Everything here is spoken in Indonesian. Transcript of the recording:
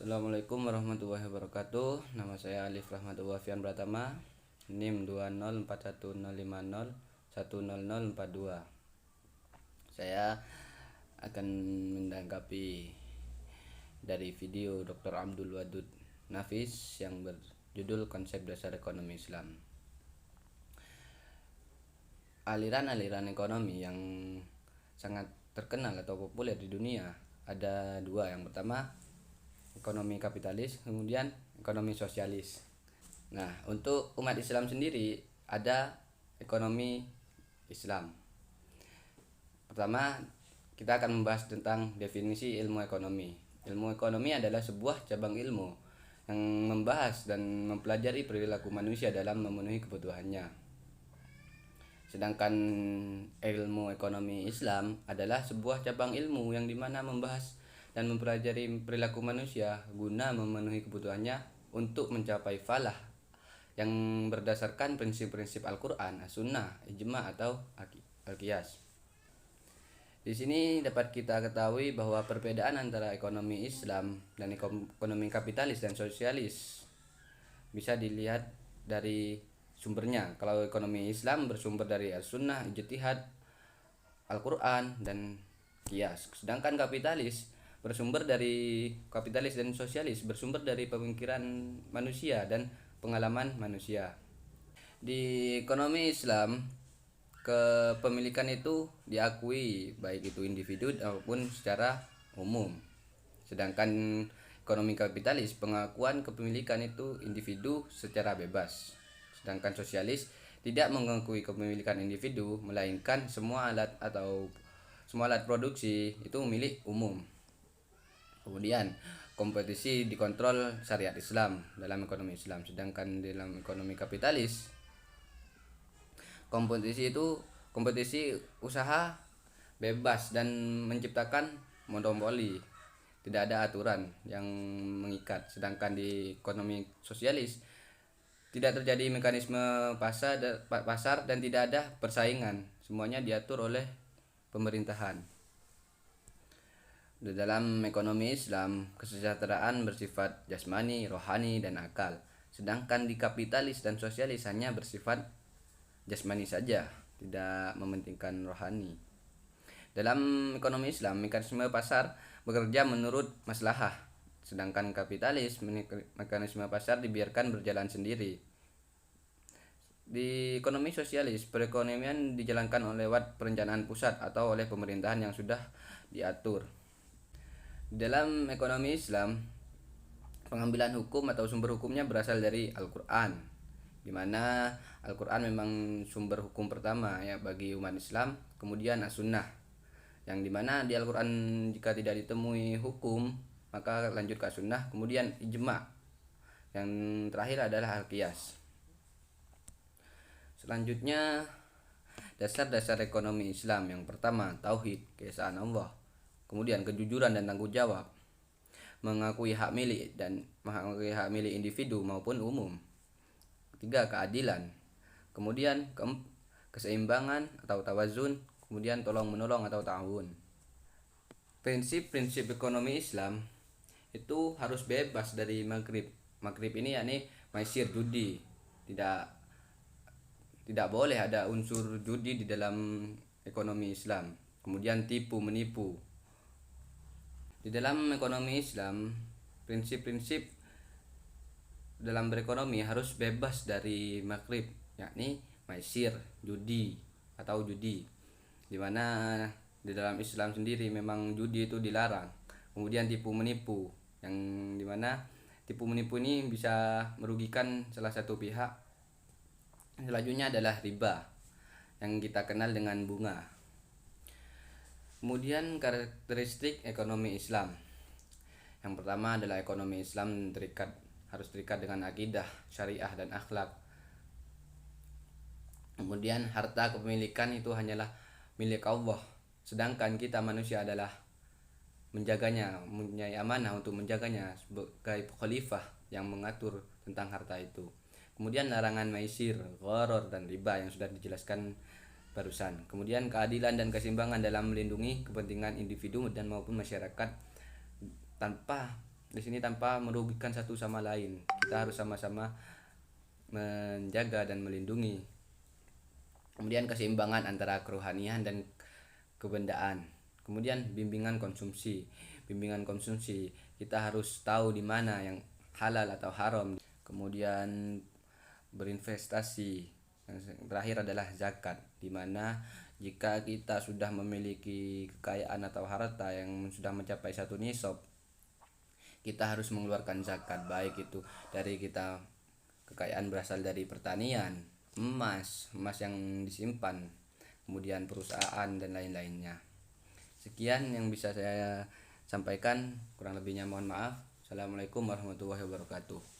Assalamualaikum warahmatullahi wabarakatuh. Nama saya Alif Rahmatullah Fian Pratama, NIM 204105010042. Saya akan menanggapi dari video Dr. Abdul Wadud Nafis yang berjudul Konsep Dasar Ekonomi Islam. Aliran-aliran ekonomi yang sangat terkenal atau populer di dunia ada dua. Yang pertama, ekonomi kapitalis, kemudian ekonomi sosialis. Nah, untuk umat Islam sendiri ada ekonomi Islam. Pertama, kita akan membahas tentang definisi ilmu ekonomi. Ilmu ekonomi adalah sebuah cabang ilmu yang membahas dan mempelajari perilaku manusia dalam memenuhi kebutuhannya. Sedangkan ilmu ekonomi Islam adalah sebuah cabang ilmu yang dimana membahas dan mempelajari perilaku manusia guna memenuhi kebutuhannya untuk mencapai falah yang berdasarkan prinsip-prinsip Al-Quran, As-Sunnah, Ijma' atau Al-Qiyas. Di sini dapat kita ketahui bahwa perbedaan antara ekonomi Islam dan ekonomi kapitalis dan sosialis bisa dilihat dari sumbernya. Kalau ekonomi Islam bersumber dari As-Sunnah, Ijtihad, Al-Quran, dan Qiyas. Sedangkan kapitalis dan sosialis bersumber dari pemikiran manusia dan pengalaman manusia. Di ekonomi Islam, kepemilikan itu diakui baik itu individu maupun secara umum. Sedangkan ekonomi kapitalis, pengakuan kepemilikan itu individu secara bebas. Sedangkan sosialis tidak mengakui kepemilikan individu, melainkan semua alat produksi itu milik umum. Kemudian kompetisi dikontrol syariat Islam dalam ekonomi Islam. Sedangkan dalam ekonomi kapitalis, kompetisi usaha bebas dan menciptakan monopoli, tidak ada aturan yang mengikat. Sedangkan di ekonomi sosialis tidak terjadi mekanisme pasar dan tidak ada persaingan, semuanya diatur oleh pemerintahan. Di dalam ekonomi Islam, kesejahteraan bersifat jasmani, rohani, dan akal. Sedangkan di kapitalis dan sosialis hanya bersifat jasmani saja, tidak mementingkan rohani. Dalam ekonomi Islam, mekanisme pasar bekerja menurut maslahah. Sedangkan kapitalis, mekanisme pasar dibiarkan berjalan sendiri. Di ekonomi sosialis, perekonomian dijalankan lewat perencanaan pusat atau oleh pemerintahan yang sudah diatur. Dalam ekonomi Islam, pengambilan hukum atau sumber hukumnya berasal dari Al-Quran, di mana Al-Quran memang sumber hukum pertama ya bagi umat Islam. Kemudian As-Sunnah, yang dimana di Al-Quran jika tidak ditemui hukum maka lanjut ke As-Sunnah. Kemudian Ijma', yang terakhir adalah Al-Qiyas. Selanjutnya, dasar-dasar ekonomi Islam. Yang pertama, tauhid, keesaan Allah. Kemudian kejujuran dan tanggung jawab, mengakui hak milik individu maupun umum. Ketiga, keadilan. Kemudian keseimbangan atau tawazun. Kemudian tolong menolong atau ta'awun. Prinsip-prinsip ekonomi Islam itu harus bebas dari magrib. Magrib ini yakni maisir, judi. Tidak boleh ada unsur judi di dalam ekonomi Islam. Kemudian tipu menipu. Di dalam ekonomi Islam, prinsip-prinsip dalam berekonomi harus bebas dari makrib, yakni maisir, judi atau judi. Di mana di dalam Islam sendiri memang judi itu dilarang. Kemudian tipu menipu, yang dimana tipu menipu ini bisa merugikan salah satu pihak. Selanjutnya adalah riba, yang kita kenal dengan bunga. Kemudian karakteristik ekonomi Islam. Yang pertama adalah ekonomi Islam harus terikat dengan akidah, syariah, dan akhlak. Kemudian harta kepemilikan itu hanyalah milik Allah. Sedangkan kita manusia adalah menjaganya, mempunyai amanah untuk menjaganya sebagai khalifah yang mengatur tentang harta itu. Kemudian larangan maisir, gharar, dan riba yang sudah dijelaskan barusan. Kemudian keadilan dan keseimbangan dalam melindungi kepentingan individu dan maupun masyarakat tanpa di sini tanpa merugikan satu sama lain. Kita harus sama-sama menjaga dan melindungi. Kemudian keseimbangan antara kerohanian dan kebendaan. Kemudian bimbingan konsumsi. Bimbingan konsumsi, kita harus tahu di mana yang halal atau haram. Kemudian berinvestasi. Yang terakhir adalah zakat, di mana jika kita sudah memiliki kekayaan atau harta yang sudah mencapai satu nisab, kita harus mengeluarkan zakat, baik itu dari kita kekayaan berasal dari pertanian, emas yang disimpan, kemudian perusahaan dan lain-lainnya. Sekian yang bisa saya sampaikan, kurang lebihnya mohon maaf. Assalamualaikum warahmatullahi wabarakatuh.